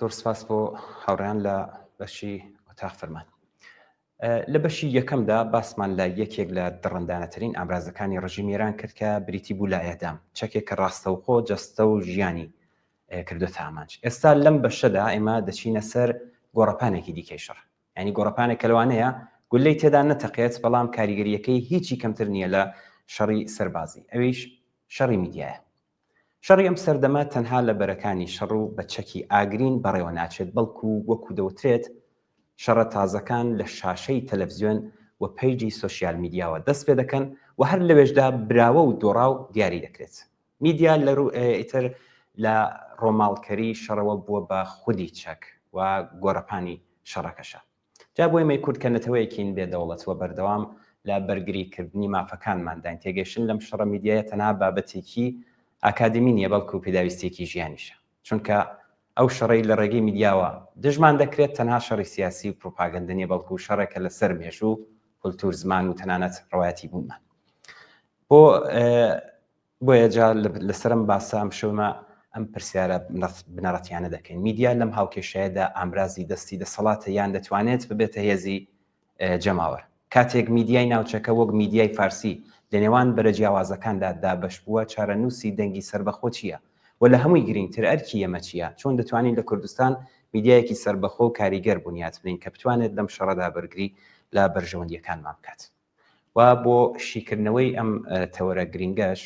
زۆر سپاس بۆ هاوڕێیان لە بەشی ئۆتاق فەرمان. لە بەشی یەکەمدا باسمان لە یەکێک لە دڕندانەترین ئامرازەکانی ڕژیمی ئێران کرد کە بریتی بوو لە ئێدام، چەکێک کە ڕاستەوخۆ جەستە و ژیانی کردوتە ئامانج. ئێستا لەم بەشەدا ئێمە دەچینە سەر گۆڕەپانێکی دیکەی شەڕ، ینی گۆڕەپانێک کە لەوانەیە گولەی تێدا نەتەقێت، بەڵام کاریگەریەکەی هیچی کەمتر نییە لە شەڕی سەربازی، ئەویش شەڕی میدیایە. شەڕی ئەم سەردەمە تەنها لە بەرەکانی شەڕ و بە چەکی ئاگرین بەڕێوە ناچێت، بەڵکو وەکو دەوترێت شەڕە تازەکان لە شاشەی تەلەڤیزیۆن و پەیجی سۆشیال میدیاوە دەست پێ دەکەن و هەر لەوێشدا براوە و دۆڕاو دیاری دەکرێت. میدیا ئیتر لە ڕۆماڵکەری شەڕەوە بووە بە خودی چەک و گۆڕەپانی شەڕەکەشە. جا بۆ ئێمەی کورد کە نەتەوەیەکین بێدەوڵەتەوە بەردەوام لە بەرگریکردنی مافەکانماندان تێگەشتن لەم شەڕە میدیایە تەنها بابەتێکی ئاکادمی نیە، بەڵکو و پێداویستێکی ژیانیشە، چونکە ئەو شەڕی لە ڕێگەی میدیاوە دژمان دەکرێت تەنها شەڕی سیاسی و پرۆپاگەندە نیە، بەڵکو شەڕێکە لەسەر مێژوو کولتور زمان و تەنانەت ڕەوایەتی بوومان. بۆیە جا لەسەرم باسە ئەم شەومە ئەم پرسیارە بنەڕەتیانە دەکەین. میدیا لەم هاوکێشەیەدا ئامرازی دەستی دەسەڵاتە یان دەتوانێت ببێتە هێزی جەماوەر؟ کاتێک میدیای ناوچەکە وەک میدیای فارسی لە نێوان بەرەجیاوازەکاندا دابەش بووە، چارەنووسی دەنگی سربەخۆ چییە؟ و لە هەمووی گرنگتر ئەرکی ئێمە چییە؟ چۆن دەتوانین لە کوردستان میدیایەکی سربەخۆ و کاریگەر بنیات بنین کە بتوانێت لەم شەڕەدا بەرگری لە بەرژەوەندیەکانمان بکات؟ و بۆ شیکردنەوەی ئەم تەوەرە گرنگەش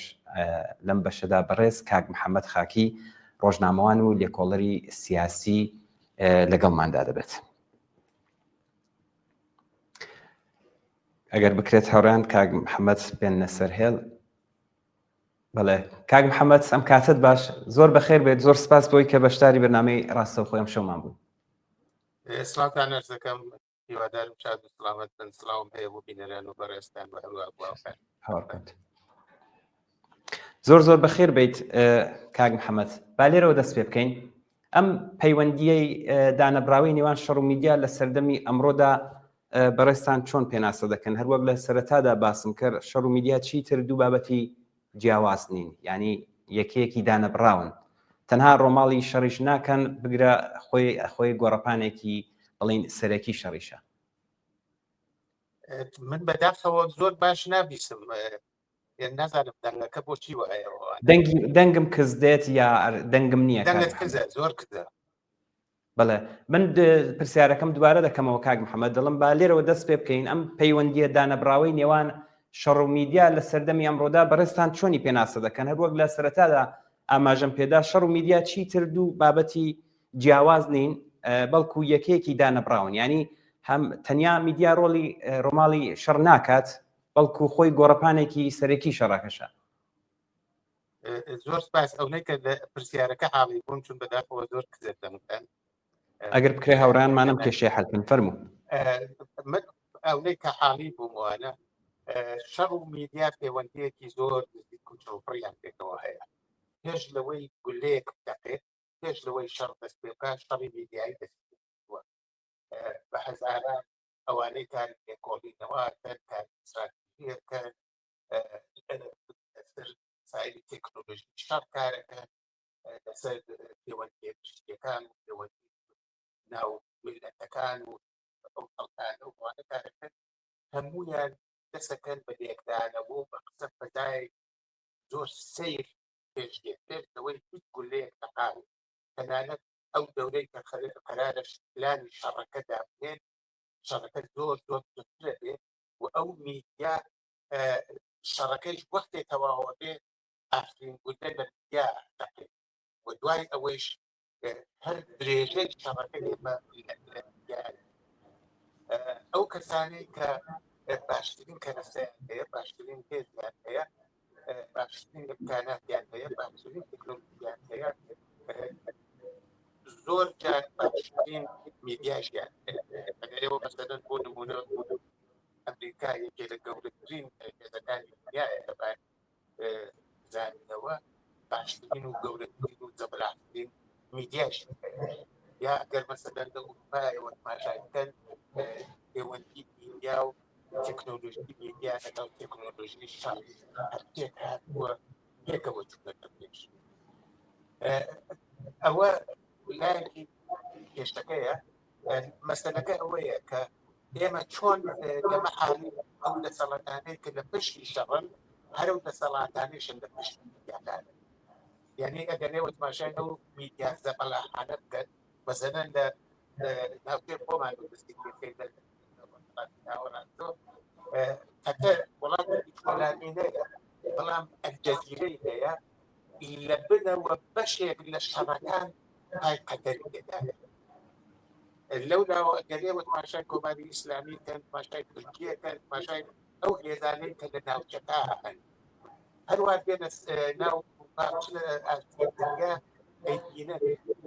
لەم بەشەدا بەڕێز کاک محەممەد خاکی ڕۆژنامەوان و لێکۆڵەری سیاسی لەگەڵماندا دەبێت. ئەگەر بکرێت هەوڕان کاک محەممەد بێنە سەر هێڵ. بەڵێ کاک محەممەد ئەم کاتت باش، زۆر بەخێر بێت. زۆر سپاس بۆی کە بەشداری بەرنامەی ڕاستەوخۆی ئەم شەومان بوو. سڵاتان ئەرزەکەم، هیوادارم شاد و سڵامەت بن. سڵاوم هەیە بۆ بینەران و بەڕێستان و هەروە باوکان. زۆر بەخێر بیت کاک محەممەد. با لێرەوە دەست پێ بکەین. ئەم پەیوەندیەی دانەبراوی نێوان شەڕ و میدیا لە سەردەمی ئەمڕۆدا بەڕێستان چۆن پێناسە دەکەن؟ هەروەک لە سەرەتادا باسم کرد شەڕ و میدیا چیتر دوو بابەتی جیاواز نین، ینی یەکەیەکی دانەبراون، تەنها ڕۆماڵی شەڕیش ناکەن بگرە خۆی گۆڕەپانێکی بڵین سەرەکی شەڕیشە. من بەداخەوە زۆر باش نابیسم، نازانم دەنگەکە بۆچی وایەوە. دەنگم کز دێت یا دەنگم نییە؟ دەنگت کزە، زۆر کزە. بەڵێ من پرسیارەکەم دوبارە دەکەمەوە کاک محەممەد، دڵم با لێرەوە دەست پێ بکەین ئەم پەیوەندیە دانەبراوەی نێوان شەڕ و میدیا لە سەردەمی ئەمڕۆدا بەڕێستان چۆنی پێناسە دەکەن؟ هەروەک لە سەرەتادا ئاماژەم پێدا شەڕ و میدیا چیتر دوو بابەتی جیاواز نین، بەڵکو یەکەیەکی دانەبراون، ینی هەم تەنیا میدیا ڕۆڵی ڕۆماڵی شەڕ ناکات، بەڵکو خۆی گۆڕەپانێکی سەرەکی شەڕەکەشە. زۆر سپاس. ئەوەی کە لە پرسیارەکە حاڵی بوون، چون بەداخەوە زۆر کزێت دەمکەن. ئەگەر بکرێ هەورانمانم کێشەی حەلکن فەرموو. ئەوەی کە حاڵی بووموانە شەڕ و میدیا پەیوەندیەکی زۆر نزیک و چۆپڕیان پێکەوە هەیە. پێش لەوەی گولەیەک بدەقێت، پێش لەوەی شەڕ دەست پێ بکات، شەڕی میدیایی دەست پێ بووە. بە هەزاران ئەوانەی کاری لێکۆڵینەوەکەن، کاری استراتیژیەکەن، لەسەر سایری تێکنۆلۆژی شەڕ کارەکەن، لەسەر پەیوەندیە پشتیەکان و پەیوەندی ناو میلەتەکان و ئەو خەڵکانە وانە کارەکەن، هەموویان دەسەکەن بە لێکدانەوە و بە قسە فەدای زۆر سەیر پێشدێت، پێش لەوەی هیچ گولەیەک تەقاوی. تەنانەت ئەو دەورەی کە قەرارە پلانی شەڕەکەدا بێت، شەڕەکە زۆر زۆرترە بێت و ئەو میدیا شەڕەکەیش وەختێ تەواوە بێت، ئاشترین گولە لە میدیا دەقێت و دوای ئەوەیش هەر درێژەی شەڕەکە ئێمە لە میدیایە. ئەو کەسانەی کە باشترین کەنەسەیان هەیە، باشترین هێزیان هەیە، باشترین امکاناتیان هەیە، باشترین تەکنۆلۆژیان هەیە، زۆر جار باشترین میدیاشیان هەیە. ئەگەر ئێوە مەسەلەن بۆ نمونە ئەمریکا یەکێ لە گەورەترین هێزەکانی دنیایە لەبار زانینەوە، باشترین و گەورەترین و جەبراحترین میدیاشی هەیە. یا ئەگەر مەسەلەن لە ئوروپایەوە تەماشای بکەن، پەیوەندی میدیا و تەکنۆلۆژی میدیا لەگەڵ تەکنۆلۆژی شەڕ هەرچێک هاتووە پێکەوە چوونەتە پێش. ئەوە لایەکی كێشەکەیە مەسەلەکە ئەوەیە کە ئێمە چۆن لەمە حالی ئەو دەسەڵاتانەی کە لە پشتی شەڕن هەرو دەسەڵاتانیشن لە پشتی میدیاکانن یعنی ئەگەر ئێوە تماشای ئەو میدیا زەبەلاحانە بکەن مەسەلەن لە ناوچەی خۆمان دەستی پێکەی حتى وڵاتی فلانینەیە بەڵام ئەلجەزیرەی هەیە لە بنەوە بەشێک لە شەڕەکان پای قەتەری تێدایە لەولاوە ئەگەرێوە تماشای کۆماری ئیسلامی کەن تماشای تورکیە کەن تماشای ئەو هێزانەی کە لە ناوچەکە هەن هەروە بێنە ناو ئاسیەتەکە ئەیبینن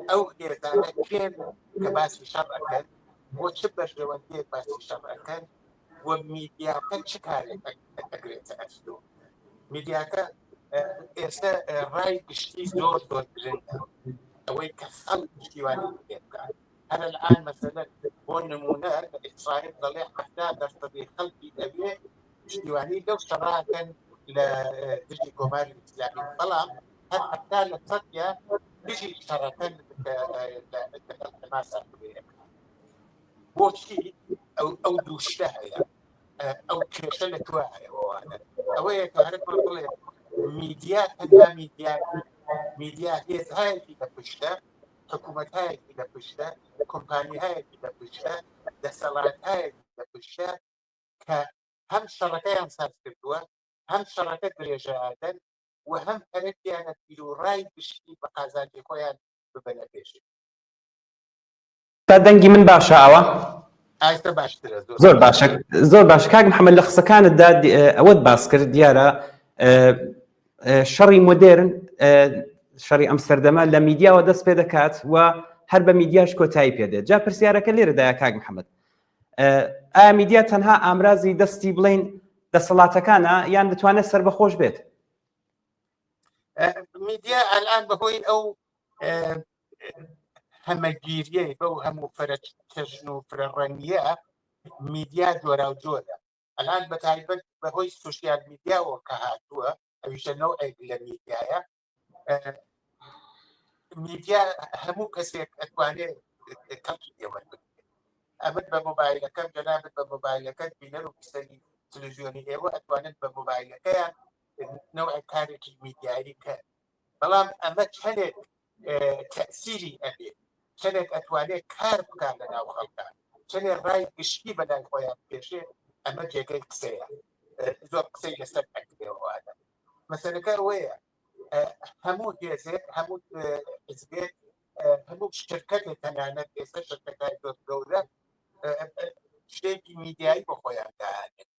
ئەو هێزانە کێن کە باسی شەڕ ئەکەن بۆ چ بەشەوەندەیەک باسی شەڕ ئەکەن و میدیاکە چ کارێک ئەگرێتە ئەسلۆ میدیاکە ئێستا ڕای گشتی زۆر زۆر گرنگە ئەوەی کە خەڵ پشتیوانی پێ بکات هەر الآن مەسەلەن بۆ نمونە ئیسرائیل دەڵێ 70% خەڵکی ئەبێ پشتیوانی لەو شەڕاکەن لە دژی کۆماری ئیسلامی بەڵام هەر 70% دژی شەڕەکەن تەماشا بۆچی ئەو دووشتە هەیە ئەو کێشە لە توە هەیەوانە ئەوەیە کە هەرێک بڵێ میدیا تەنها میدیا هێزهایەکی لە پشتە حکوومەتهایەکی لە پشتە کۆمپانیهایەکی لە پشتە دەسەڵاتهایەکی لە پشتە کە هەم شەڕەکەیان ساز کردووە هەم شەڕەکە درێژەدەن و هەم هەرێکیانە پیرۆڕای گشتی بە قازانجی خۆیان ببەنە پێشی تا دەنگی من باشە ئەوە ئایستا باشترە زۆر باش کاک محەممەد لە قسەکانتدا ئەوەت باس کرد دیارە شەڕی مۆدێرن شەڕی ئەمستەردەمە لە میدیاوە دەست پێ دەکات و هەر بە میدیاش کۆتایی پێدێت جا پرسیارەکە لێرەدایە کاک محەممەد ئایا میدیا تەنها ئامرازی دەستی بڵین دەسەڵاتەکانە یان دەتوانێت سەربەخۆش بێت میدیا الان بەهۆی ئەو هەمەگیریەی بەو هەموو فەرەکەژن و فرەڕەنیە میدیا جۆرا و جۆرە الان بە تایبەت بەهۆی سوشیال میدیاوە کە هاتووە ئەویشە نەوعێک لە میدیایە میدیا هەموو کەسێک ئەتوانێت کەڵکی ئێوە ئەمت بە مۆبایلەکەم جەنابەت بە مۆبایلەکەت بینەر و بیسەری تەلەڤیزیۆنی ئێوە ئەتوانێت بە مۆبایلەکەیان نەوعی کارێکی میدیایی کە بەڵام ئەمە چەندێک تەسیری ئەبێت چەندێک ئەتوانێت کار بکات لە ناو خەڵکان چەندێک ڕای گشتی بەلای خۆیان پێشێ ئەمە جێگەی قسەیە زۆر قسەی لەسەر ئەکرێەوەوانە مەسەلەکە ئەوەیە هەموو هێزێک هەموو حزبێک هەموو شرکەتێک تەنانەت ئێستا شرکەتای زۆر گەورە شتێکی میدیایی بۆ خۆیان داهاتێت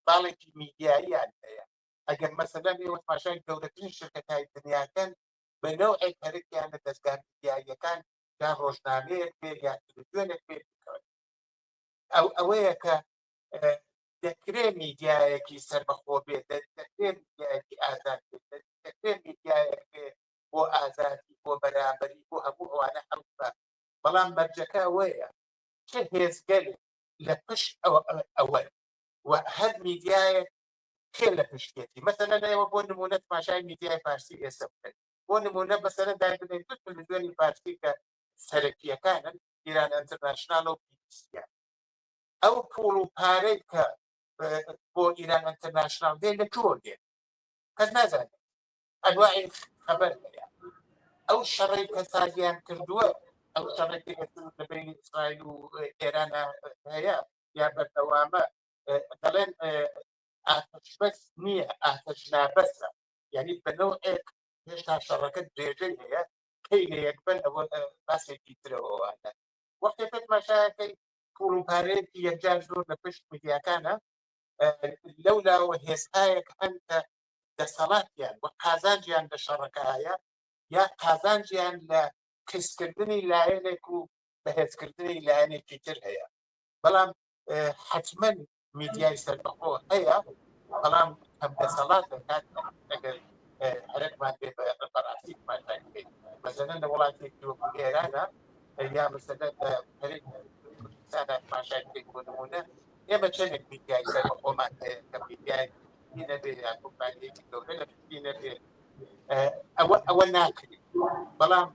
باڵێکی میدیاییان هەیە ئەگەر مەسەلەن ئێوە تماشای گەورەترین شرکەتای دنیاکەن بە نەوعێک هەرێکیان لە دەستگاه میدیاییەکان یا ڕۆژنامەیەک بێ یا تەلەڤیزیۆنێک بێ بکەون ئەوەیە کە دەکرێت میدیایەکی سەربەخۆ بێت دەکرێت میدیایەکی ئازاد بێت دەکرێت میدیایەک بێ بۆ ئازادی بۆ بەرابەری بۆ هەموو ئەوانە هەڵبە بەڵام مەرجەکە ئەوەیە چه هێزگەلێک لە پشت ئەوە و هەر میدیایەک کێ لە پشتێتی مەسەلەن ئێوە بۆ نمونە تماشای میدیای فارسی ئێستا بکەن بۆ نمونە بەسەرە دابنێت دوو تەلەڤیزیۆنی فارسی کە سەرەکیەکانن ئیران ئەنتەرناشناڵ و بیبیسیە ئەو پوڵ و پارەی کە بۆ ئیران ئەنتەرناشناڵ دێن لە کۆ دێن کەس نازانێت ئەنواعی خەبەر هەیە ئەو شەڕی کە سازیان کردووە ئەو شەڕێکی لە بین ئیسرائیل و ئێران هەیە یا بەردەوامە دەڵێن ئاتەشبەس نییە ئاتەشنابەسە یعنی بەنەوعێک هێشتا شەڕەکە درێژەی هەیە کەی لە یەک بن ئەوە باسێکی ترەوەوانە وەختێک ماشایەکەی پوڵ و پارەیەکی یەکجار زۆر لە پشت میدیاکانە لەولاوە هێزهایەک هەن کە دەسەڵاتیان وە قازانجیان لە شەڕەکە هەیە یا قازانجیان لە کەسکردنی لایەنێک و بەهێزکردنی لایەنێکی تر هەیە بەڵام حتمما میدیای سەربەخۆ هەیە بەڵام هەم دەسەڵاتە ئەگەر هەرێکمان بێ بەڕاستی ماشاکەیت مەسەلەن لە وڵاتێکی وەکو ئێرانە یا مەسەلەن هەرێک کوردستانە ماشاکەیت بۆ نمونە ئێمە چەندێک میدیای سەربەخۆمان هەیە کە میدیای بینە بێ یا کۆمپانیەکی گەورە لە بینە بێ ئەوە ناکرێت بەڵام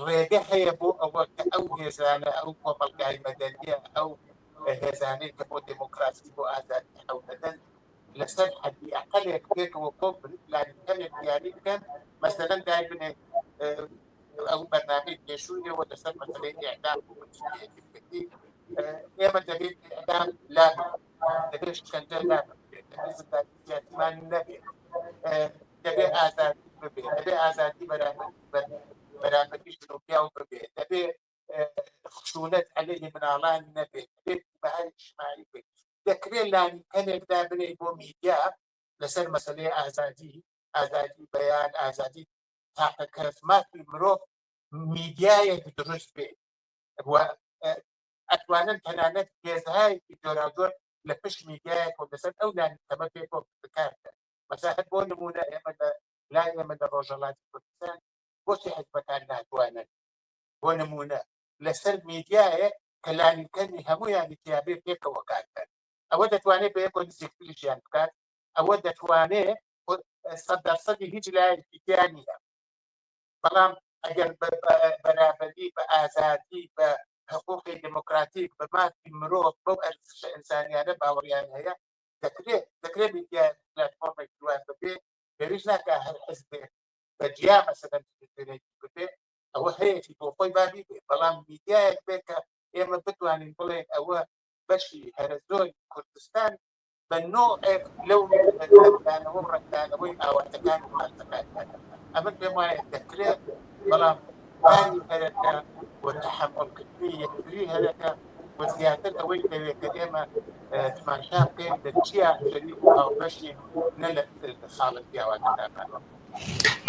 ڕێگە هەیە بۆ ئەوە کە ئەو هێزانە ئەو کۆمەڵگای مەدەنیە ئەو هێزانەی کە بۆ دموکراسی بۆ ئازادی حەو دەدەن لەسەر حەدی ئەقەلێک بێتەوە کۆ پلانەکەمێک دیاری بکەن مەسەلەن دای بنێن ئەو بەرنامەی پێشوویەوە لەسەر مەسەلەی ئیعدام بوو ئێمە دەبێت ئیعدام لا دەبێت شکنجە لا بکرێت دەبێت زندانی سیاسیمان نەبێت دەبێت ئازادی ببێت دەبێت ئازادی بەرامبەری ژنوپیا و ببێت دەبێت خشونەت عەلەیهی مناڵان نەبێت دەبێت بەهای اجتماعی بێت دەکرێت لانیکەنێکدا بنێ بۆ میدیا لەسەر مەسەلەی ئازادی بەیان ئازادی تاقە کەسماتی مرۆڤ میدیایەک دروست بێت ئەتوانن تەنانەت هێزهایەکی جۆراوجۆر لە پشت میدیایەک و لەسەر ئەو لانیکەمە پێ بۆ بکارکە مەساحت بۆ نمونە ئێمە لای ئێمە لە ڕۆژهەڵاتی کوردستان بۆچی حزبەکان ناتوانن بۆ نمونە لەسەر میدیایە کە لانیکەنی هەموویانی تیابێ پێکەوە کارکەن ئەوە دەتوانێت بە یەک دیسیپلیشیان بکات ئەوە دەتوانێت 100% هیچ لایەکی تیا نییە بەڵام ئەگەر بەرابەری بە ئازادی بە حقوقی دموکراتیک بە مافی مرۆڤ بەو ئەرزشە ئینسانیانە باوەڕیان هەیە دەکرێت میدیا پلاتفۆرمێک دوان ببێ پێویست ناکە هەر حزبێک بەجیا مەسەلەن ببێ ئەوە هەیەی بۆ خۆی بابی بێ بەڵام میدیایەک بێت کە ئێمە بتوانین بڵێن ئەوە بەشی هەرە زۆر کوردستان بە نۆعێک لەو ڕەنگدانەوە و ڕەنگدانەوەی ئاواتەکان و مارتەکان ئەمە پێم وایە دەکرێت بەڵام کاری هەرەکە و تەحمڵکردنی یەکتری هەرەکە و زیاتر ئەوەی دەوێت کە ئێمە تماشا بکەین لە چیا شەریک و هاوبەشین نە لە خاڵت پیاوانەکانەوە.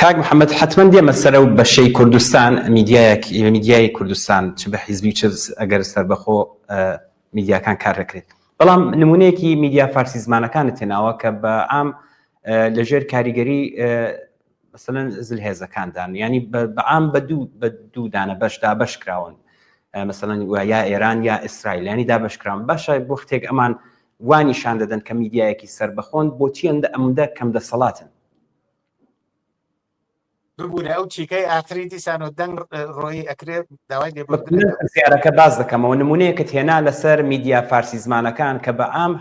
کاک محەممەد حتمما دێمە سەرە و بەشەی کوردستان میدیای کوردستان چ بە حیزبی چ ئەگەر سەربەخۆ میدیاکان کار دەکرێت بەڵام نمونەیەکی میدیا فارسی زمانەکانت تێناوە کە بە عام لەژێر کاریگەری مثلەن زلهێزەکاندان ینی بەعام بە دوو دانە بەشدا بەش کراون مثلەن یا ئێران یا ئیسرائیل ینی دا بەشکراون باشە بۆ شتێک ئەمان وانیشان دەدەن کە میدیایەکی سەربەخۆن بۆچی ئەمدە کەم دەسەڵاتن ببوورە ئەو چیکەی ئاخری دیسان و دەنگ ڕۆیی ئەکرێت داوای زیارەکە باز دەکەمەوە نمونەیەکت هێنا لەسەر میدیا فارسی زمانەکان کە بەعام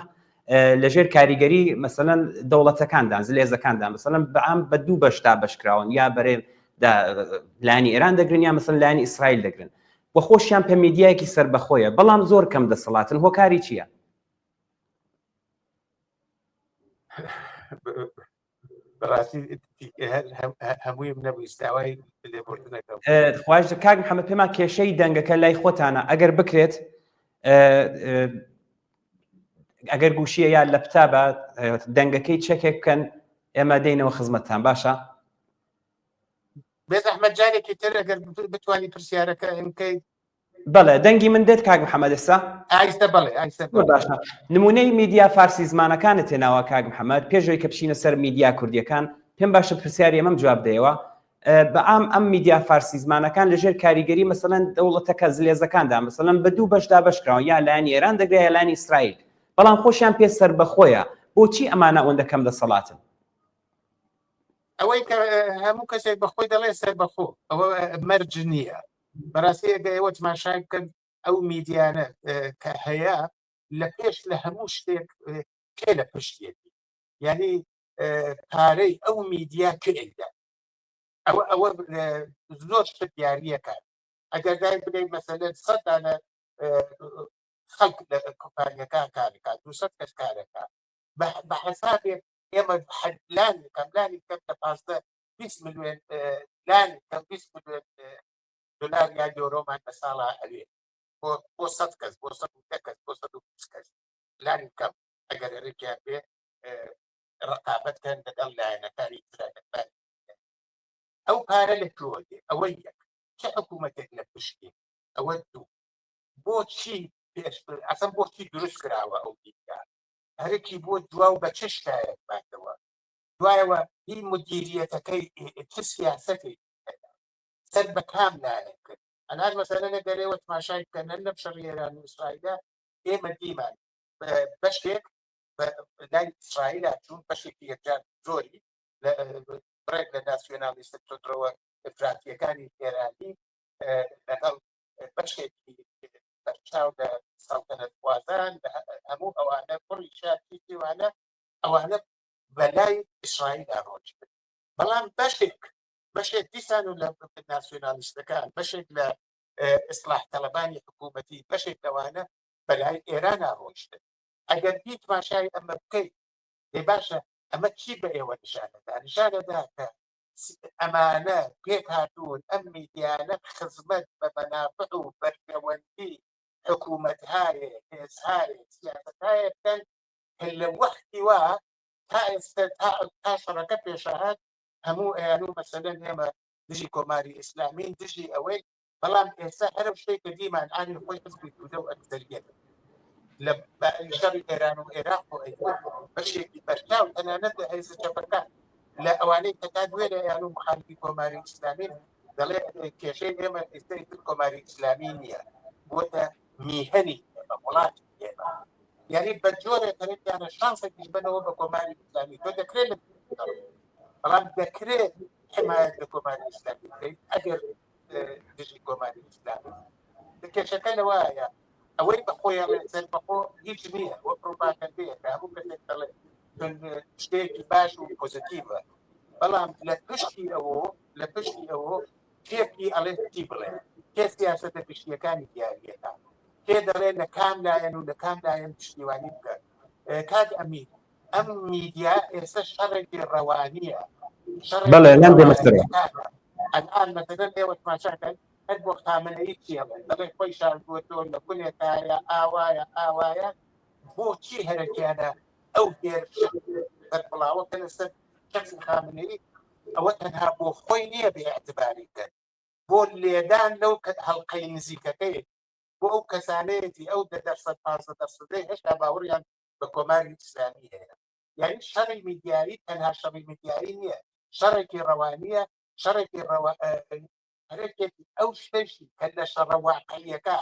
لەژێر کاریگەری مەسەلەن دەوڵەتەکاندان زلێزەکاندان مەسەلەن بەعام بە دوو بەشدا بەشکراون یا بەرێ لانی ئێران دەگرن یا مەسەلەن لانی ئیسرائیل دەگرن بە خۆشیان پێ میدیایەکی سەربەخۆیە بەڵام زۆر کەم دەسەڵاتن هۆکاری چییە؟ بەڕاستی هەموویم نەبووی داوای لێبوردنەکەم خواش کاک محەممەد پێمان کێشەی دەنگەکە لای خۆتانە ئەگەر بکرێت ئەگەر گوشیە یا لەپتابە دەنگەکەی چەکێک بکەن ئێمە دەینەوە خزمەتتان باشە بێت ئەحمەد جارێکی تر ئەگەر بتوانانی پرسیارەکە ئەمکەی بەڵێ دەنگی من دێت کاک محەممەد ئێستا ئایستە بەڵێ باشە نمونەی میدیا فارسی زمانەکانت تێناوە کاک محەممەد پێشەوەی کە بچینە سەر میدیا کوردیەکان پێم باشە پرسیاری ئەمەم جواب دەیەوە بەعام ئەم میدیا فارسی زمانەکان لەژێر کاریگەری مەسەلەن دەوڵەتەکە زلێزەکاندا مەسەلەن بە دوو بەشدا بەشکراون یا لانی ئێران دەگرێت یا لانی ئیسرائیل بەڵام خۆشیان پێ سەربەخۆیە بۆچی ئەمانە ئەوەندە کەم دەسەڵاتن ئەوەی کە هەموو کەسێک بەخۆی دەڵێ سەربەخۆ ئەوە مەرج نییە بەڕاستی ئەگە ئێوە تماشای بکەن ئەو میدیانە کە هەیە لە پێش لە هەموو شتێک کێ لە پشتێتی یعنی پارەی ئەو میدیا کێدا ئەوە زۆر شت دیاریەکە ئەگەر دای بدەیت مەسەلەن 100 دانە خەڵک لە کۆمپانیەکان کارەکات 200 کەس کارەکات بە حسابێک ئێمە لانی کەم لە 20 ملیۆن لانی کەم 20 ملیۆن دلار یا یۆرۆمان بە ساڵا ئەوێ بۆ 100 کەس بۆ 100 کەس بۆ 120 کەس لانی کەم ئەگەر ڕێکیان بێ ڕقابەتکەن لەگەڵ لایەنەکانی ترەکەن ئەو پارە لە کوێ دێ ئەوە یەک چه حکوومەتێک لە پشتی ئەوە دوو بۆچی ئەسەن بۆچی دروست کراوە ئەو میدیا هەرێکی بۆ دواو بە چه شتایەک باتەوە دوایەوە هی مدیریەتەکەی چه سیاسەتی سەر بە کام لایەن کرد ئەنان مەسەلەنە دەرێوە تماشای بکەن لە شەڕی ئێران و ئیسرائیلدا ئێمە دیمان بەشێک لای ئیسرائیلە چوون بەشێکی یەکجار زۆری بڕێک لە ناسیۆنالیستە تۆدرەوە ئفراتیەکانی ئێرانی لەگەڵ بەشێکی بەرچاو لە سەڵتەنەت خوازان هەموو ئەوانە پڕی شاتی دیوانە ئەوانە بەلای ئیسرائیل ئاڕۆژن بەڵام بەشێک دیسان و لە ناسیۆنالیستەکان بەشێک لە ئیسلاح تەلەبانی حکوومەتی بەشێک لەوانە بەلای ئێران ئاڕۆژتن ئەگەر بی تماشای ئەمە بکەیت لێ باشە ئەمە چی بە ئێوە نیشانەدا کە ئەمانە پێک هاتوون ئەم میدیانە خزمەت بە مەنافع و بەرگەوەندی حکوومەت‌هایە هێزهایە سیاسەتهایە بکەن کە لە وەختی وا تا ئێستا تا شەڕەکە پێشەهات هەموو ئەیانوو مەسەلەن ئێمە دژی کۆماری ئیسلامین دژی ئەوەی بەڵام ئێستا هەرە شتێک کە دیمان ئانی خۆی حزبی توودە و ئەکتەریەت لە شەڕی ئێران و عێراق و ئەیوب بەشێکی بەرچاو تەنانەت لە هێزە چەپەکان لە ئەوانەی کە تا دوێ لە ئەیانوو مخالفی کۆماری ئیسلامین دەڵێ کێشەی ئێمە ئێستای تر کۆماری ئیسلامی نییە بۆتە میهەنی ئێمە وڵاتی ئێمە یعنی بە جۆرێک هەرێکیانە شانسێکیش بنەوە بە کۆماری ئیسلامی تۆ دەکرێت بەڵام دەکرێت حمایەت لە کۆماری ئیسلامی بکەیت ئەگەر دژی کۆماری ئیسلامی کێشەکە لەوایە ئەوەی بەخۆیان لەسەر بەخۆ هیچ نییە وە پرۆپاگەندەیە کە هەموو کەسێک دەڵێ شتێکی باش و پۆزیتیڤە بەڵام لە پشتی ئەوە کێکی ئەڵێ تی بڵێ کێ سیاسەتە پشتیەکانی دیاریەکە کێ دەڵێ لە کام لایەن و لە کام لایەن پشتیوانی بکات کات ئەمین ئەم میدیا ئێستا شەڕێکی ڕەوانیە بەڵێ لەم دەمەستەرە ئەلان مەسەلەن ئێوە تماشاکەن هەر بۆ خامنەیی چێڵێ دەڵێ خۆی شاردووەتەوە لە کولێکایە ئاوایە بۆچی هەرەکیانە ئەو هێرشە بەربڵاوەکە لەسەر شەخصی خامنەیی ئەوە تەنها بۆ خۆی نییە بێئەتباری کرد بۆ لێدان لەو هەڵقەی نزیکەکەی بۆ ئەو کەسانەیەتی ئەو 10% هێشتا باوەڕیان بە کۆماری ئیسلامی هەیە یعنی شەڕی میدیایی تەنها شەڕی میدیایی نییە شەڕێکی ڕەوانیە شەڕێکی هەرێکێکی ئەو شتێکی کە لە شەڕە واقعیەکە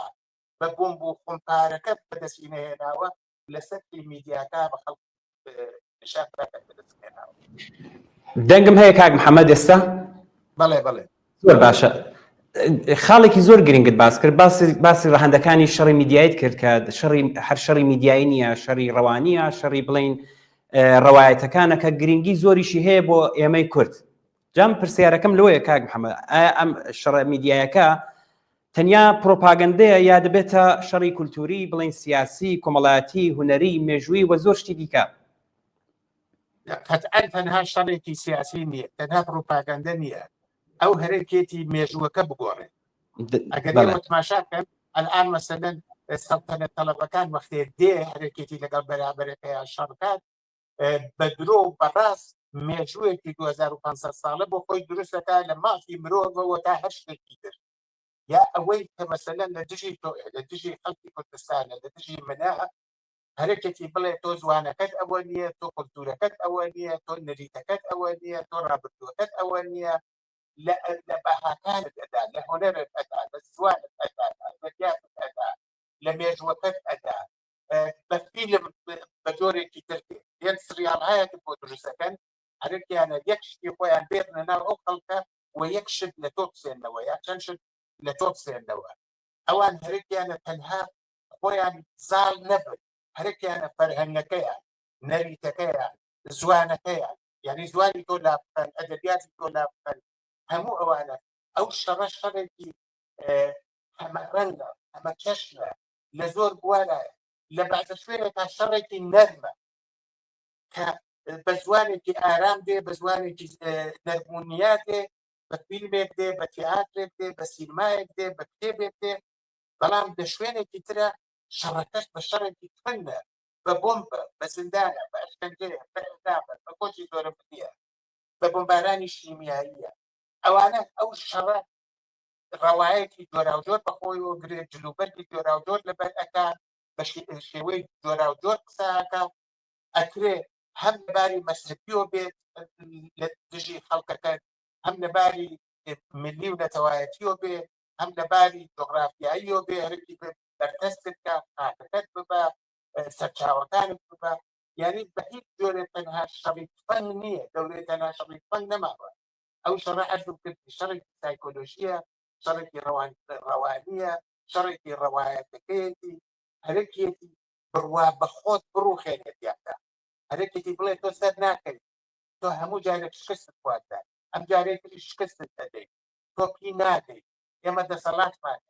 بە بۆمب و خۆمپارەکە بەدەستینەهێناوە لەسەر میدیاکە بە خەڵک نشانراکە بەدەستهێناوە دەنگم هەیە کاک محەممەد ئێستا بەڵێ زۆر باشە خاڵێکی زۆر گرنگت باس کرد باسی ڕەهەندەکانی شەڕی میدیایت کرد کە هەر شەڕی میدیایی نییە شەڕی ڕەوانیە شەڕی بڵین ڕەوایەتەکانە کە گرنگی زۆریشی هەیە بۆ ئێمەی کورد جام پرسیارەکەم لەوەیە کاک محەممەد ئایا ئەم شەڕە میدیایەکە تەنیا پرۆپاگەندەیە یا دەبێتە شەڕی کولتوری بڵین سیاسی کۆمەڵایەتی هونەری مێژووی وە زۆر شتی دیکە قەتعەن تەنها شەڕێکی سیاسی نییە تەنها پرۆپاگەندە نییە ئەو هەرێکێتی مێژووەکە بگۆڕێت ئەگەر ئێوە تماشاکەن ئەلان مەسەلەن سەڵتەنەت تەڵەبەکان وەختێ دێ هەرێکێتی لەگەڵ بەرابەرەکەیان شەڕکات بە درۆ و بەڕاست مێژوویەکی 2500 ساڵە بۆ خۆی دروستەکە لە مافی مرۆڤەوە تا هەر شتێکی تر یا ئەوەی کە مەسەلەن لە دژی لە دژی خەڵکی کوردستانە لە دژی منە هەرێکێکی بڵێ تۆ زوانەکەت ئەوە نییە تۆ کولتورەکەت ئەوە نییە تۆ نەریتەکەت ئەوە نییە تۆ ڕابردووەکەت ئەوە نییە لە بەهاکانت ئەدا لە هۆنەرت ئەدا لە زوانت ئەدا لە دیاتت ئەدا لە مێژوەکەت ئەدا بە فیلم بە جۆرێکی ترکێ یەن سریال هەیە بۆ دروستەکەن هەرێکیانە یەک شتی خۆیان بێتنە ناو ئەو خەڵکە و یەک شت لە تۆ بسێنەوە یا چەند شت لە تۆ بسێنەوە ئەوان هەرێکیانە تەنها خۆیان زاڵ نەبن هەرێکیانە فەرهەنگەکەیان نەریتەکەیان زوانەکەیان یعنی زوانی تۆ لا بکەن ئەدەبیاتی تۆ لا بکەن هەموو ئەوانە ئەو شەڕە شەڕێکی هەمە ڕەنگە هەمە چەشنە لە زۆر بوارایە لە بەعزە شوێنێکا شەڕێکی نەرمە کە بە زوانێکی ئارام دێ بە زوانێکی نەرمونیات دێ بە فیلمێک دێ بە تیاترێک دێ بە سینمایەک دێ بە کتێبێک دێ بەڵام لە شوێنێکی ترە شەڕەکەش بە شەڕێکی تونە بە بۆمبە بە زندانە بە ئەشکەنجەیە بە ئەدامە بە کۆچی زۆرە بدیە بە بۆمبارانی شیمیاییە ئەوانە ئەو شەڕە ڕەوایەکی جۆراوجۆر بەخۆیەوە گرێت جلوبەرگی جۆراوجۆر لەبەر ئەکا بە شێوەی جۆراوجۆر قساکە ئەکرێ هەم لەباری مەسرفیەوە بێت لە دژی خەڵکەکە هەم لەباری ملی و نەتەوایەتیەوە بێ هەم لەباری جۆغرافیاییەوە بێ هەرکی بەردەستت کە قاکەکەت ببە سەرچاوەکانت ببە یعنی بە هیچ جۆرێک تەنها شەڕی فەنگ نییە دەورێت تەنها شەڕی فەنگ نەماوە ئەو شەڕە عەرزم کرد شەڕێکی سایکۆلۆژیە، شەڕێکی ڕەوانیە، شەڕێکی ڕەوایەتەکەیەتی، هەرێکێتی بڕوا بە خۆت بڕوخێنێتیاندا، هەرێکێتی بڵێ تۆ سەر ناکەی، تۆ هەموو جارێک شکستت واتدا، ئەم جارێکی شکستت دەدەیت، تۆ پی نادەیت، ئێمە دەسەڵاتمان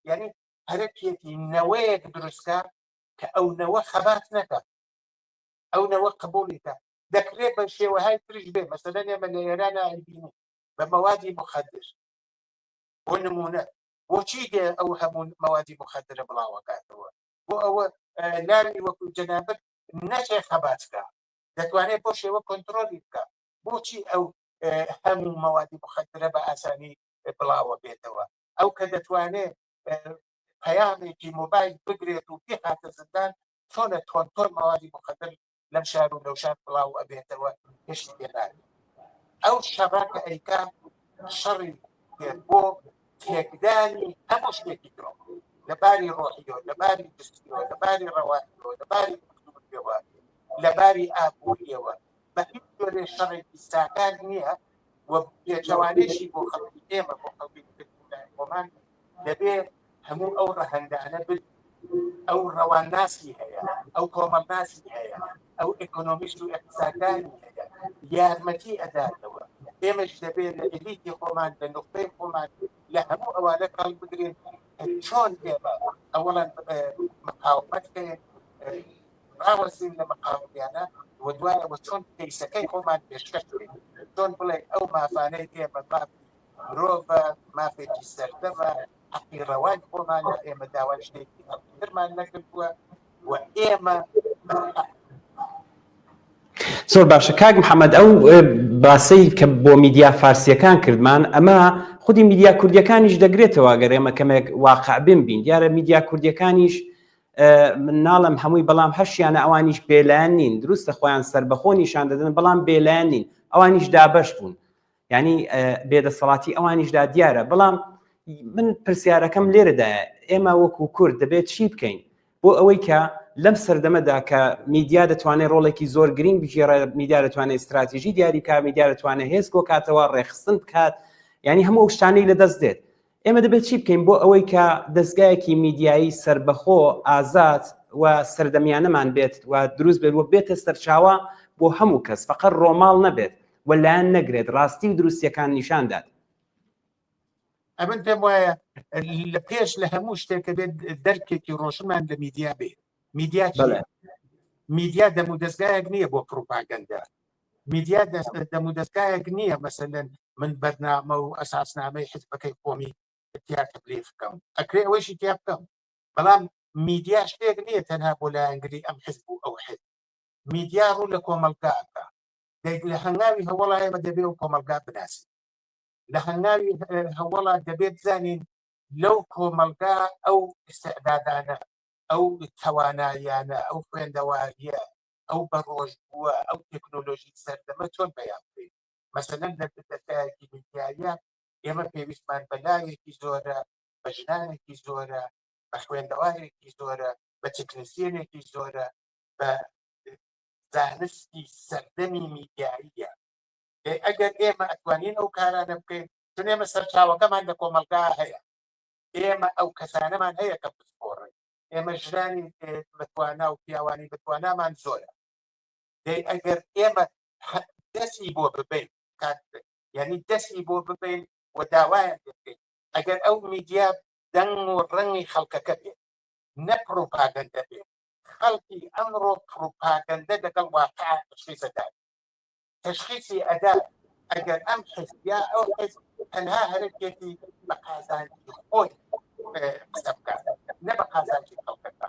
یعنی هەرێکێتی نەوەیەک دروستکە کە ئەو نەوە خەبات نەکە، ئەو نەوە قبوڵیکە. دەکرێت بە شێوەهای تریش بێ، مەسەلەن ئێمە لە ئێرانە ئەیبینی بە مەوادی مخدر، بۆ نمونە بۆچی دێ ئەو هەموو مەوادی مخدرە بڵاوەکاتەوە؟ بۆ ئەوە لاوی وەکو جەنابەت نەچێ خەباتکە، دەتوانێت بۆ شێوە کۆنتترۆلی بکە. بۆچی ئەو هەموو مەوادی مخدرە بە ئاسانی بڵاوە بێتەوە؟ ئەو کە دەتوانێت پەیامێکی مۆبایل بگرێت و بێهاتە زندان، چۆنە تۆن مەوادی مخدر لەم شار و لەو شار بڵاو ئەبێتەوە هێشتی پێناکرێت. ئەو شەڕە کە ئەیکا شەڕی بۆ تێکدانی هەموو شتێکی درۆ، لەباری ڕۆحیەوە، لەباری دستیەوە، لەباری ڕەوانیەوە، لەباری مکتوبیەوە، لەباری ئابوووریەوە، بە هیچ جۆرێ شەڕێکی ساکار نییە و پێچەوانێکی بۆ خەڵکی ئێمە بۆ خەڵکی خۆمان دەبێت هەموو ئەو ڕەهەندانە بن، ئەو ڕەوانناسی هەیە، ئەو کۆمەڵناسی هەیە، ئەو ئێکۆنۆمیست و ئەقتصاددانی هەیە، یارمەتی ئەداتەوە. ئێمەش دەبێت لە ئەلیتی خۆمان، لە نقطەی خۆمان لە هەموو ئەوانە کەڵ بگرین چۆن ئێمە ئەوەڵەن مقاومەتکەین، ڕاوەستین لە مقاومەتیانە و دوایەوە چۆن پێیسەکەی خۆمان پێشکەش بکەین، چۆن بڵێ ئەو مافانەی ئێمە مافی مرۆڤە، مافێکی سەردەمە، حەقی ڕەوای خۆمانە، ئێمە داوای شتێکی ترمان نەکردووە و ئێمە زۆر باشە کاک محەممەد، ئەو باسەی کە بۆ میدیا فارسیەکان کردمان، ئەمە خودی میدیا کوردیەکانیش دەگرێتەوە گەر ئێمە کەمێک واقع بین. دیارە میدیا کوردیەکانیش من ناڵم هەمووی، بەڵام هەشیانە ئەوانیش بێلایەن نین، دروستە خۆیان سربەخۆ نیشان دەدەن، بەڵام بێلایەن نین، ئەوانیش دابەش بوون، ینی بێدەسەڵاتی ئەوانیشدا دیارە. بەڵام من پرسیارەکەم لێرەدایە، ئێمە وەکو کورد دەبێت چی بکەین بۆ ئەوەی کە لەم سەردەمەدا کە میدیا دەتوانێت ڕۆڵێکی زۆر گرنگ بژێڕێ، میدیا دەتوانێت استراتیژی دیاری بکات، میدیا دەتوانێت هێز کۆکاتەوە، ڕێخستن بکات، ینی هەموو ئەو شتانەی لەدەست دێت. ئێمە دەبێت چی بکەین بۆ ئەوەی کە دەستگایەکی میدیایی سربەخۆ، ئازاد و سەردەمیانەمان بێت و دروست بێت و بێتە سەرچاوە بۆ هەموو کەس، فەقەت ڕۆماڵ نەبێت و لایەن نەگرێت، ڕاستی و دروستیەکان نیشاندات. ئەمن پێم وایە لە پێش لە هەموو شتێکە بێت دەرکێکی ڕۆشنمان لە میدیا بێت. میدیا چیە؟ میدیا دەمودەستگایەک نییە بۆ پروپاگەندا، میدیا دەمودەستگایەک نییە مەسەلەن من بەرنامە و ئەساسنامەی حزبەکەی خۆمی تیا تەبلیغ بکەم، ئەکرێ ئەوەیشی تیا بکەم، بەڵام میدیا شتێک نییە تەنها بۆ لایەنگری ئەم حزب و ئەو حزب. میدیا ڕوو لە کۆمەلگاکە، لە هەنگاوی هەوڵا ئێمە دەبێت و کۆمەلگا بناسین، لە هەنگاوی هەوڵا دەبێت بزانین لەو کۆمەلگا ئەو ئیستعدادانە، ئەو تواناییانە، ئەو خوێندەواریە، ئەو بەڕۆژبووە، ئەو تەکنۆلۆژی سەردەمە چۆن بەیان بکەین. مەسەلەن لە دەستگایەکی میدیاییە ئێمە پێویستمان بە لاوێکی زۆرە، بە ژنانێکی زۆرە، بە خوێندەوارێکی زۆرە، بە تەکنیسیەنێکی زۆرە، بە زانستی سەردەمی میدیاییە. ئەگەر ئێمە ئەتوانین ئەو کارانە بکەین، چون ئێمە سەرچاوەکەمان لە کۆمەلگا هەیە، ئێمە ئەو کەسانەمان هەیە کە بسپۆڕین، ئێمە ژنانی بتوانا و پیاوانی بتوانامان زۆرە. ئەگەر ئێمە دەستی بۆ ببین، یعنی دەستی بۆ ببین و داوایان بکەین، ئەگەر ئەو میدیا دەنگ و ڕەنگی خەڵکەکە بێت، نە پروپاگەندە بێت. خەڵکی ئەمڕۆ پروپاگەندە لەگەڵ واقع تشخیصەدات، تشخیصی ئەدا ئەگەر ئەم حزب یا ئەو حزب تەنها هەرێکێکی بە قازانجی خۆی قسە بکات، نە بە قازانجی خەڵکەکە.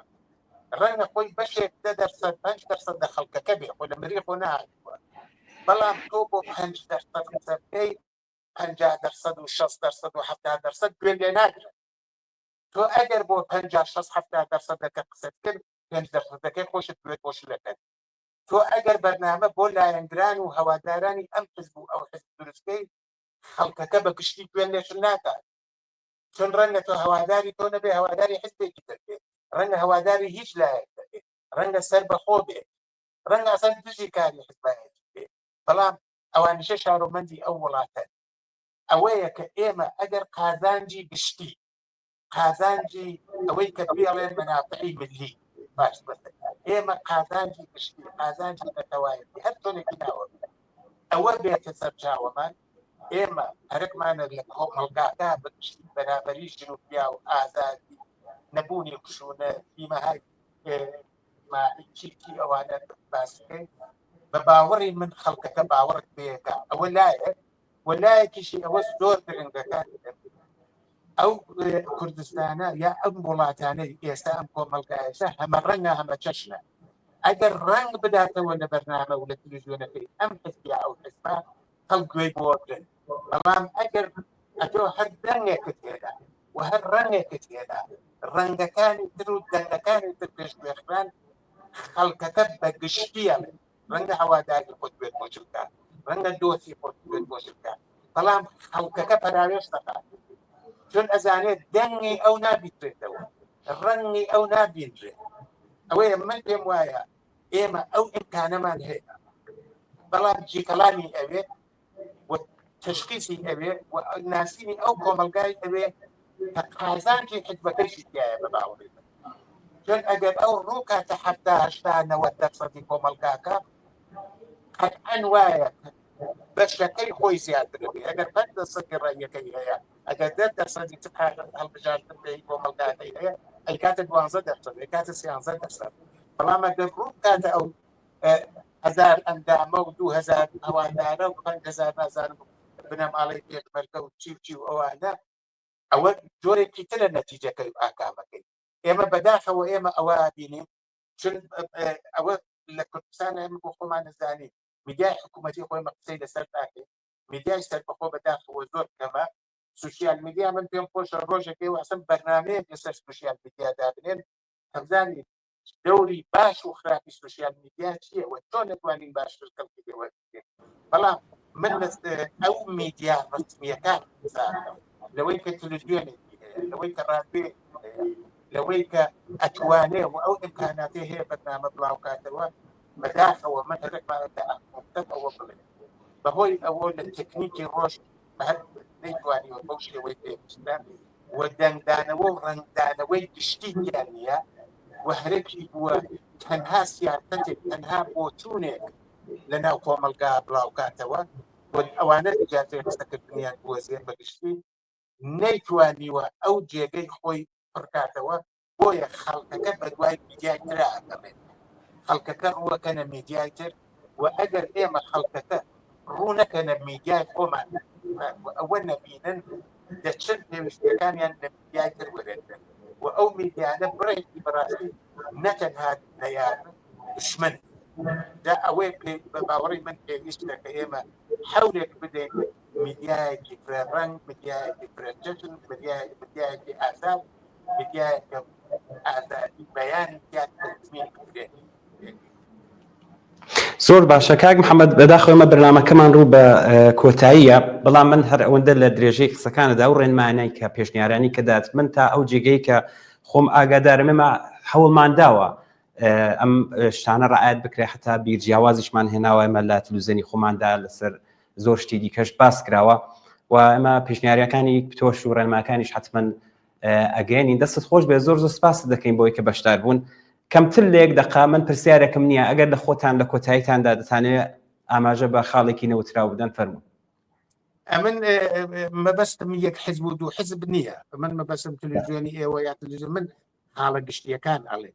ڕەنگە خۆی بەشێک 5% لە خەڵکەکە بێ، خۆ لە مری خۆ نهاتووە، بەڵام تۆ بۆ 5% قسە بکەیت، 50% و 60% و 70% گوێ لێ ناگرن. تۆ ئەگەر بۆ 50-60-70%ەکە قسەت کرد، 5%ەکەی خۆشت گوێت بۆشلەکەن. تۆ ئەگەر بەرنامە بۆ لایەنگران و هەوادارانی ئەم حزب و ئەو حزب دروستکەی، خەڵکەکە بە گشتی گوێن لێشن ناکات، چون ڕەنگە تۆ هەواداری تۆ نەبێ، هەواداری حزبێکی دەبێت، ڕەنگە هەواداری هیچ لایەک دەبێت، ڕەنگە سەربەخۆ بێت، ڕەنگە ئەسەن دژی کاری حزبایەتی بێت، بەڵام ئەوانیشە شارۆمەندی ئەو وڵاتەن. ئەوەیە کە ئێمە ئەگەر قازانجی گشتی قازانجی ئەوەی کە بێڵێن مەنافعی ملی باش بەسەر ئێمە قازانجی گشتی قازانجی بەتەوایەتی هەر تۆنێکی ناوە ئەوە بێتە سەرچاوەمان ئێمە هەرکمانە لە کۆمەڵگادا بەگشتی بەرابەری ژن و پیا و ئازادی نەبوونی خشونە بیمەهای چی ئەوانە باسکەی بە باوەڕی من خەڵکەکە باوەڕ پێەکە ئەوە لایە وەلایەکیشی ئەوە زۆر درنگەکان ئەو کوردستانە یا ئەم وڵاتانەی ئێستا ئەم کۆمەلگایەشە هەمە ڕەنگە هەمە چەشنە ئەگەر ڕنگ بداتەوە لە بەرنامە و لە تلویزیۆنەکەی ئەم حزبیا ئەو حزبا خەڵک گوێی بۆ بگرن بەڵام ئەگەر ئەتۆ هەر دەنگێکت هێنا و هەر ڕەنگێکت هێنا ڕەنگەکانی تر و دەنگەکانی تر پێشبێخران خەڵکەکە بەگشتیە ڕەنگە هەواداری خۆت بێت بۆ چکە ڕەنگە دۆستی خۆت بێت بۆ چکە بەڵام خەڵکەکە پەراوێش دەکات چون ئەزانێت دەنگی ئەو نابیترێتەوە ڕەنگی ئەو نابینرێت ئەوەیە من پێم وایە ئێمە ئەو ئیمکانەمان هەیە بەڵام جیکەڵامی ئەوێ و تشخیصی ئەوێ و ناسینی ئەو کۆمەلگای ئەوێ کە قازانجی حزبەکەیشی تایە بە باوەڕی من چون ئەگەر ئەو ڕوو کاتە 70-80% کۆمەلگاکە قەتعەن وایە بەشەکەی خۆی زیاتر بێ ئەگەر 5% ڕێیەکەی هەیە ئەگەر 10% چ هەڵبژاردن پێی کۆمەلگاکەی هەیە ئەی کاتە 12% ئەی کاتە 13%. بەڵام ئەگەر ڕوو کاتە ئەو 1000 ئەندامە و 2000 ئەواندارە و 5000 نازانم بنەماڵەی پێشمەرگە و چی و ئەوانە ئەوە جۆرێکی ترە نەتیجەکەی ئاکامەکەی ئێمە بەداخەوە ئێمە ئەوە بینیم چون ئەوە لە کوردستانە ئێمە بۆ خۆمان نەزانین میدیای حکوومەتی خۆی مەقسەی لەسەر تاکێ میدیای سەربەخۆ بەداخەوە زۆر کەمە سوسیال میدیا من پێم خۆشە ڕۆژێکی واسم بەرنامەیە لەسەر سوسیال میدیا دابنێن هەمزانی دەوری باش و خراپی سوسیال میدیا چییە و چۆن نتوانین باشتر کەڵکی دێوە بەڵام من ئەو میدیا ڕسمیەکان لەوەی کە تلویزیۆنێکی هەیە لەوەی کە ڕادیۆ لەوەی کە ئەتوانێ و ئەو ئیمکاناتی هەیە بەرنامە بڵاوکاتەوە بەداخەوە من هەرێکمانەکە ئەوە بڵێ بەهۆی ئەوە لە تەکنیکی ڕۆژ نەیتوانیوە بەو شێوەی پێویستە و دەنگدانەوە و ڕەنگدانەوەی گشتی تیان نییە و هەرێکی بووە تەنها سیاسەتێک تەنها بۆچوونێک لە ناو کۆمەلگا بڵاوکاتەوە ئەوانە ئیجازەی ڕستەکردنیان بووە زێر بەگشتی نەیتوانیوە ئەو جێگەی خۆی پڕکاتەوە بۆیە خەڵکەکە بە دوای میدیای تر ئەکەمێت خەڵکەکە ڕووەکەنە میدیای تر و ئەگەر ئێمە خەڵکەکە ڕوو نەکەنە میدیای خۆمان ئەوە نەبینن دەچن پێویستیەکانیان لە میدیای تر وەرێنن و ئەو میدیانە بڕێکی بەڕاستی نەتەنها نەیان دشمن دا ئەوەی بە باوەڕی من پێویستە کە ئێمە حەولێک بدەین میدیایەکی فرێڕەنگ میدیایەکی فرێچەشن میدیایەکی ئازاد میدیایەکە ئازادی بەیانی تیان تەنزمین بکرێت. زۆر باشە کاک محەممەد بەداخەوە ئێمە بەرنامەکەمان ڕوو بە کۆتاییە بەڵام من هەر ئەوەندە لە درێژەی قسەکانەدا و ڕێنمانای کە پێشنیارانی کەدات من تا ئەو جێگەی کە خۆم ئاگادارم ئێمە هەوڵمان داوە ئەم شتانە ڕعایەت بکرێ حتا بیرجیاوازیشمان هێناوە ئێمە لە تلویزیۆنی خۆماندا لەسەر زۆر شتی دیکەش باس کراوە و ئەمە پێشنیاریەکانی تۆش و ڕێنماکانیش حتمما ئەگەێنین دەستت خۆش بێ زۆر سپاس دەکەین بۆی کە بەشدار بوون کەمتر لە یەک دەقا من پرسیارێکم نییە ئەگەر لە خۆتان لە کۆتاییتاندا دەتانێت ئاماژە بە خاڵێکی نەوتراو بدەن فەرموون. من مەبەستم یەک حزب و دوو حزب نییە من مەبەستم تلویزیۆنی ئێوە یا تلویزیۆن من حاڵە گشتیەکان ئەڵێ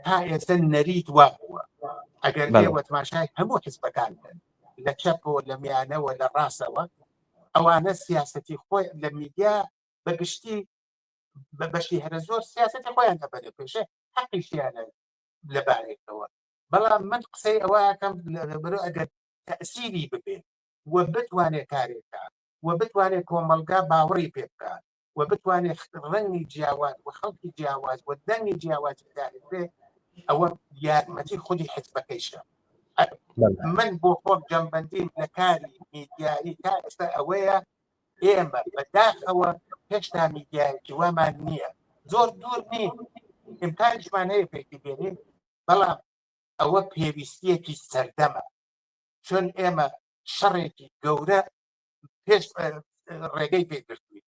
تا ئێستا نەریت وا بووە ئەگەر ئێوە تماشای هەموو حزبەکان لە چەپەوە لە میانەوە لە ڕاستەوە ئەوانە سیاسەتی خۆی لە میدیا بەگشتی بەشی هەرە زۆر سیاسەتی خۆیان هەبەرێ پێشە حەقیشیانە لەبارێتەوە بەڵام من قسەی ئەوەکەم لەبەرۆ ئەگەر تەئسیری ببێت و بتوانێت کارێکە و بتوانێت کۆمەلگا باوەڕی پێ بکات و بتوانێت ڕەنگی جیاواز و خەڵکی جیاواز و دەنگی جیاوازی دارێت ئەوە یارمەتی خودی حزبەکەیشە. من بۆ خۆم جەمبەندیم لە کاری میدیایی تا ئێستا ئەوەیە ئێمە بەداخەوە هێشتا میدیایەکی وامان نییە زۆر دوور نین ئیمکانیشمان هەیە پێکی بێنین بەڵام ئەوە پێویستیەکی سەردەمە چون ئێمە شەڕێکی گەورە پێش ڕێگەی پێگرتووی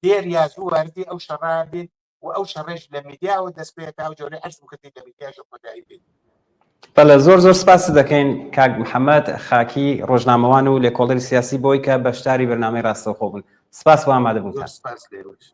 دێر یا زوو واردی ئەو شەڕابێت و ئەو شەڕێژ لە میدیاوە دەست پێ تا جۆرە ئەرزم کردی لە میدیاژە خۆدایی بێت. بەڵێ زۆر سپاس دەکەین کاک محەممەد خاکی ڕۆژنامەوان و لێکۆڵەری سیاسی بۆی کە بەشداری بەرنامەی ڕاستەوخۆ بوون. سپاس بۆ ئامادەبوونتان. سپاس لێرەش.